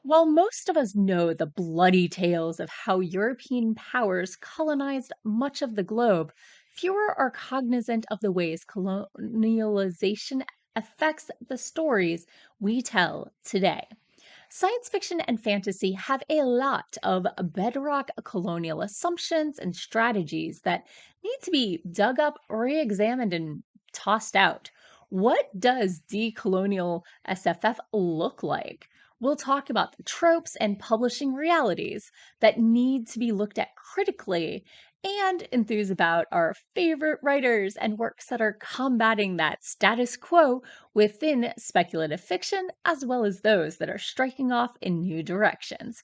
While most of us know the bloody tales of how European powers colonized much of the globe, fewer are cognizant of the ways colonialization affects the stories we tell today. Science fiction and fantasy have a lot of bedrock colonial assumptions and strategies that need to be dug up, re examined, and tossed out. What does decolonial SFF look like? We'll talk about the tropes and publishing realities that need to be looked at critically and enthuse about our favorite writers and works that are combating that status quo within speculative fiction, as well as those that are striking off in new directions.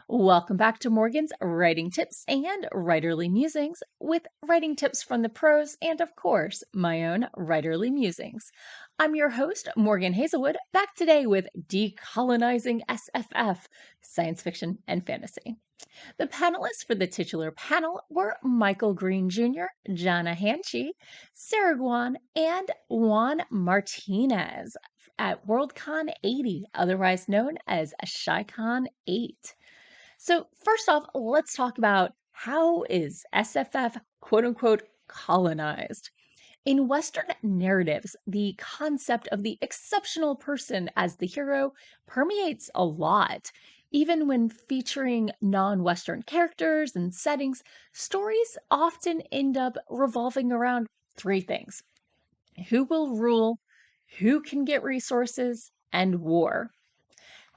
Welcome back to Morgan's Writing Tips and Writerly Musings, with writing tips from the pros and, of course, my own writerly musings. I'm your host, Morgan Hazelwood, back today with Decolonizing SFF, Science Fiction and Fantasy. The panelists for the titular panel were Michael Green Jr., Jana Hanchi, Sarah Guan, and Juan Martinez at Worldcon 80, otherwise known as ShyCon 8. So, first off, let's talk about how is SFF quote unquote colonized? In Western narratives, the concept of the exceptional person as the hero permeates a lot. Even when featuring non Western characters and settings, stories often end up revolving around three things: who will rule, who can get resources, and war.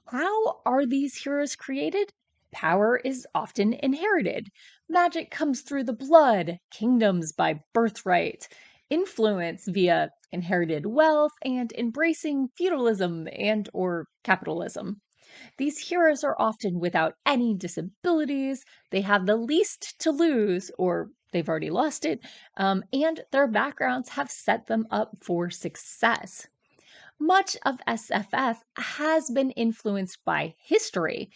How are these heroes created? Power is often inherited. Magic comes through the blood, kingdoms by birthright, influence via inherited wealth, and embracing feudalism and or capitalism. These heroes are often without any disabilities, they have the least to lose, or they've already lost it, and their backgrounds have set them up for success. Much of SFF has been influenced by history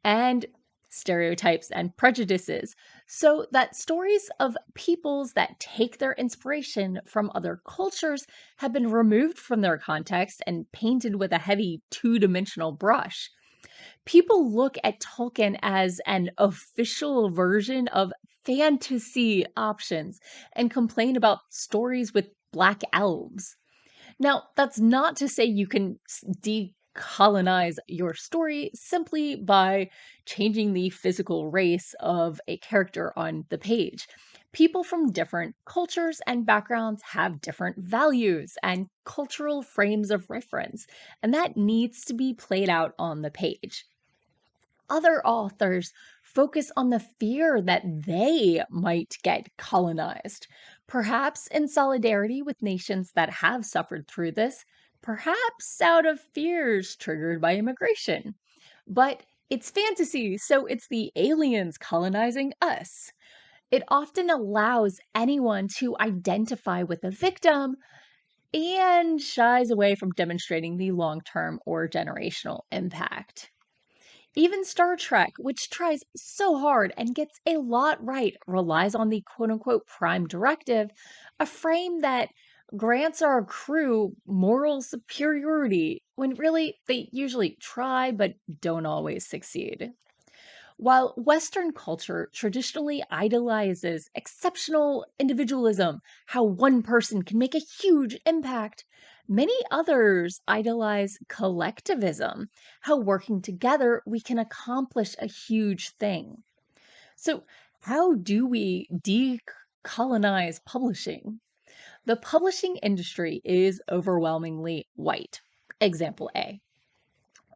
and stereotypes and prejudices, so that stories of peoples that take their inspiration from other cultures have been removed from their context and painted with a heavy two-dimensional brush. People look at Tolkien as an official version of fantasy options and complain about stories with black elves. Now, that's not to say you can decolonize your story simply by changing the physical race of a character on the page. People from different cultures and backgrounds have different values and cultural frames of reference, and that needs to be played out on the page. Other authors focus on the fear that they might get colonized, perhaps in solidarity with nations that have suffered through this, perhaps out of fears triggered by immigration. But it's fantasy, so it's the aliens colonizing us. It often allows anyone to identify with the victim and shies away from demonstrating the long term or generational impact. Even Star Trek, which tries so hard and gets a lot right, relies on the quote unquote prime directive, a frame that grants our crew moral superiority when really they usually try but don't always succeed. While Western culture traditionally idolizes exceptional individualism, how one person can make a huge impact, many others idolize collectivism, how working together we can accomplish a huge thing. So, how do we decolonize publishing? The publishing industry is overwhelmingly white. Example A.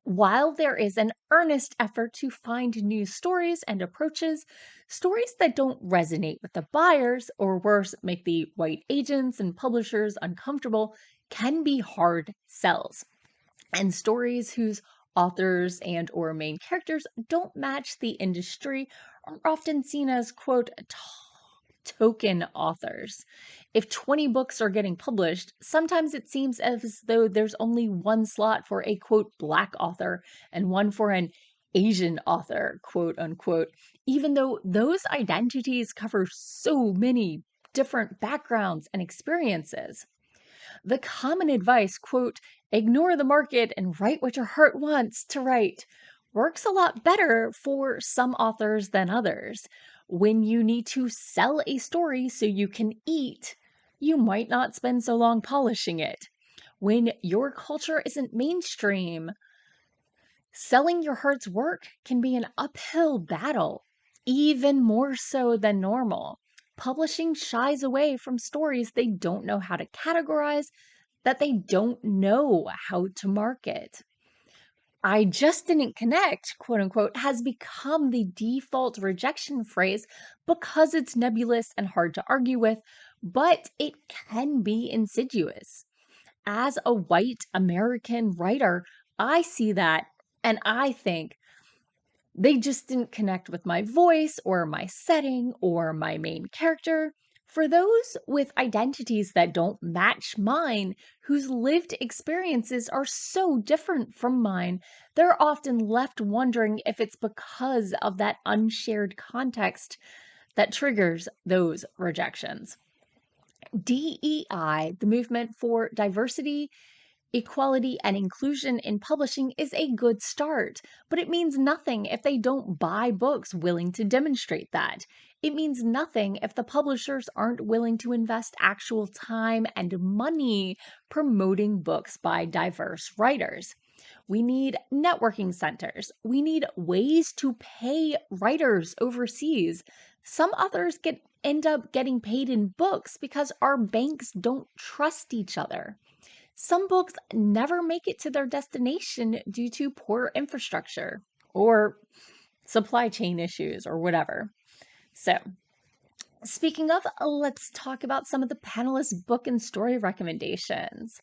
While there is an earnest effort to find new stories and approaches, stories that don't resonate with the buyers, or worse, make the white agents and publishers uncomfortable, can be hard sells. And stories whose authors and or main characters don't match the industry are often seen as quote token authors. If 20 books are getting published, sometimes it seems as though there's only one slot for a quote black author and one for an Asian author, quote unquote, even though those identities cover so many different backgrounds and experiences. The common advice, quote, ignore the market and write what your heart wants to write, works a lot better for some authors than others. When you need to sell a story so you can eat, you might not spend so long polishing it. When your culture isn't mainstream, selling your heart's work can be an uphill battle, even more so than normal. Publishing shies away from stories they don't know how to categorize, that they don't know how to market. I just didn't connect, quote unquote, has become the default rejection phrase because it's nebulous and hard to argue with, but it can be insidious. As a white American writer, I see that and I think they just didn't connect with my voice or my setting or my main character. For those with identities that don't match mine, whose lived experiences are so different from mine, they're often left wondering if it's because of that unshared context that triggers those rejections. DEI, the movement for diversity, equality, and inclusion in publishing, is a good start, but it means nothing if they don't buy books willing to demonstrate that. It means nothing if the publishers aren't willing to invest actual time and money promoting books by diverse writers. We need networking centers. We need ways to pay writers overseas. Some authors end up getting paid in books because our banks don't trust each other. Some books never make it to their destination due to poor infrastructure or supply chain issues or whatever. So, speaking of, let's talk about some of the panelists' book and story recommendations.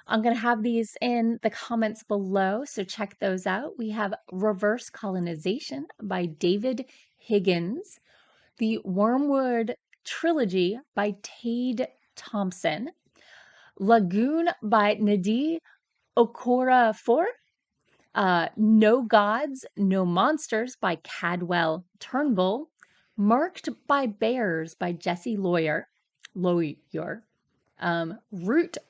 I'm going to have these in the comments below, so check those out. We have Reverse Colonization by David Higgins, the Wormwood Trilogy by Tade Thompson, Lagoon by Nadi Okorafor, No Gods, No Monsters by Cadwell Turnbull, Marked by Bears by Jesse Lawyer, Root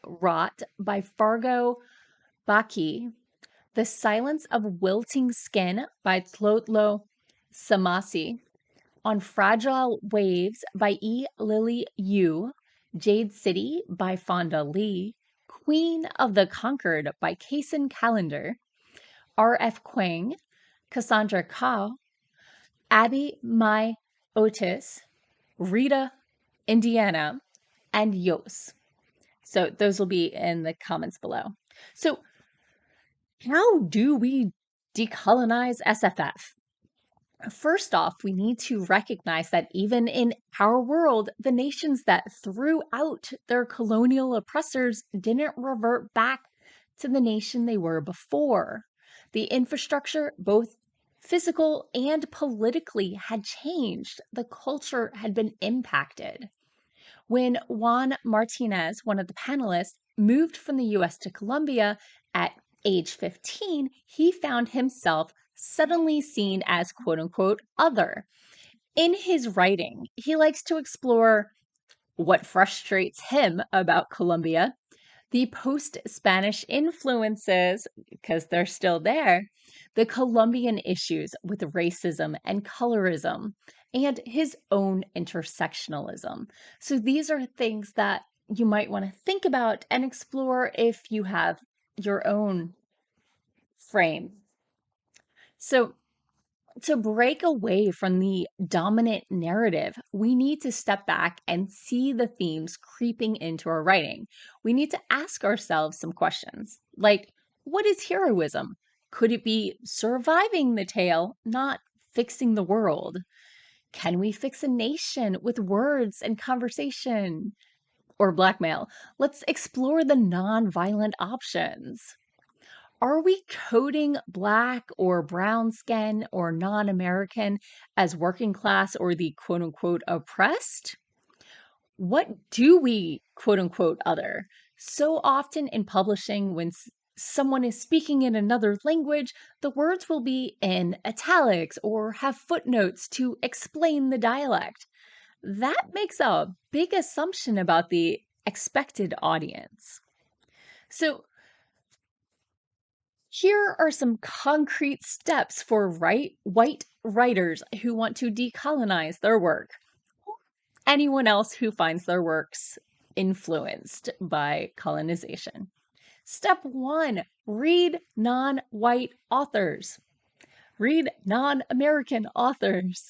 Rot by Fargo Baki, The Silence of Wilting Skin by Tlotlo Samasi, On Fragile Waves by E. Lily Yu, Jade City by Fonda Lee, Queen of the Conquered by Kason Calendar, R.F. Kuang, Cassandra Kao, Abby Mai Otis, Rita Indiana, and Yos. So those will be in the comments below. So how do we decolonize SFF? First off, we need to recognize that even in our world, the nations that threw out their colonial oppressors didn't revert back to the nation they were before. The infrastructure, both physical and politically, had changed. The culture had been impacted. When Juan Martinez, one of the panelists, moved from the US to Colombia at age 15, he found himself suddenly seen as quote unquote other. In his writing, he likes to explore what frustrates him about Colombia, the post Spanish influences, because they're still there, the Colombian issues with racism and colorism, and his own intersectionalism. So these are things that you might want to think about and explore if you have your own frame. So to break away from the dominant narrative, we need to step back and see the themes creeping into our writing. We need to ask ourselves some questions like, what is heroism? Could it be surviving the tale, not fixing the world? Can we fix a nation with words and conversation or blackmail? Let's explore the non-violent options. Are we coding Black or brown skin or non American as working class or the quote unquote oppressed? What do we quote unquote other? So often in publishing, when someone is speaking in another language, the words will be in italics or have footnotes to explain the dialect. That makes a big assumption about the expected audience. So, Here are some concrete steps for white writers who want to decolonize their work. Anyone else who finds their works influenced by colonization. Step 1, read non-white authors. Read non-American authors.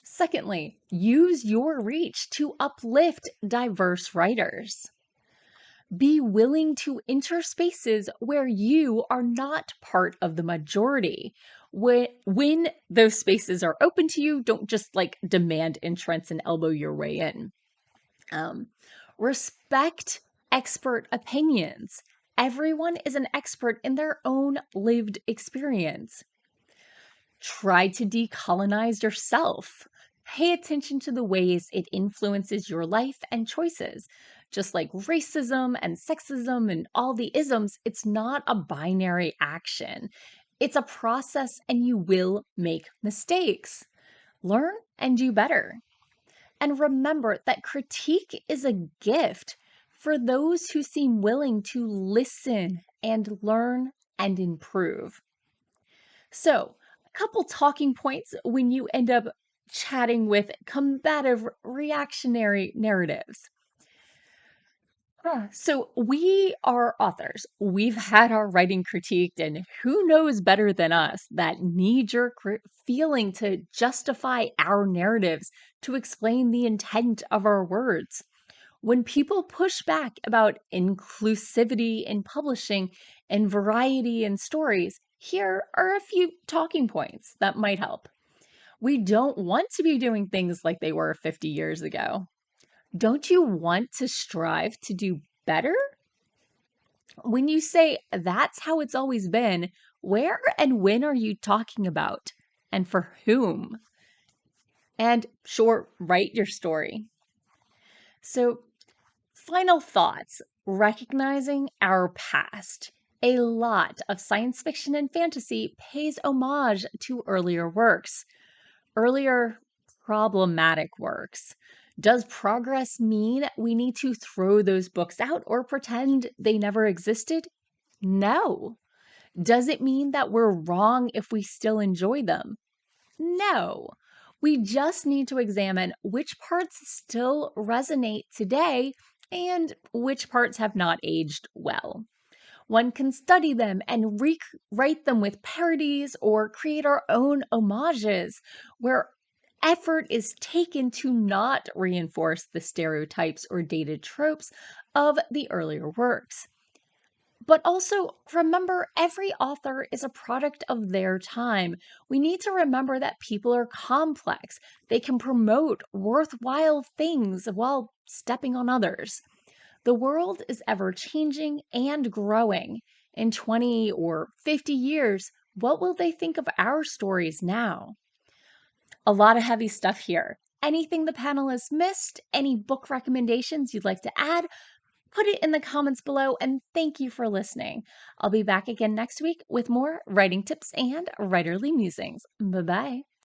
Secondly, use your reach to uplift diverse writers. Be willing to enter spaces where you are not part of the majority. When those spaces are open to you, don't just like demand entrance and elbow your way in. Respect expert opinions. Everyone is an expert in their own lived experience. Try to decolonize yourself. Pay attention to the ways it influences your life and choices. Just like racism and sexism and all the isms, it's not a binary action. It's a process, and you will make mistakes. Learn and do better. And remember that critique is a gift for those who seem willing to listen and learn and improve. So, a couple talking points when you end up chatting with combative reactionary narratives. So, we are authors. We've had our writing critiqued, and who knows better than us that knee jerk feeling to justify our narratives to explain the intent of our words. When people push back about inclusivity in publishing and variety in stories, here are a few talking points that might help. We don't want to be doing things like they were 50 years ago. Don't you want to strive to do better? When you say that's how it's always been, where and when are you talking about? And for whom? And sure, write your story. So, final thoughts, recognizing our past. A lot of science fiction and fantasy pays homage to earlier works, earlier problematic works. Does progress mean we need to throw those books out or pretend they never existed? No. Does it mean that we're wrong if we still enjoy them? No. We just need to examine which parts still resonate today and which parts have not aged well. One can study them and rewrite them with parodies or create our own homages where effort is taken to not reinforce the stereotypes or dated tropes of the earlier works. But also remember, every author is a product of their time. We need to remember that people are complex. They can promote worthwhile things while stepping on others. The world is ever changing and growing. In 20 or 50 years, what will they think of our stories now? A lot of heavy stuff here. Anything the panelists missed? Any book recommendations you'd like to add? Put it in the comments below, and thank you for listening. I'll be back again next week with more writing tips and writerly musings. Bye-bye.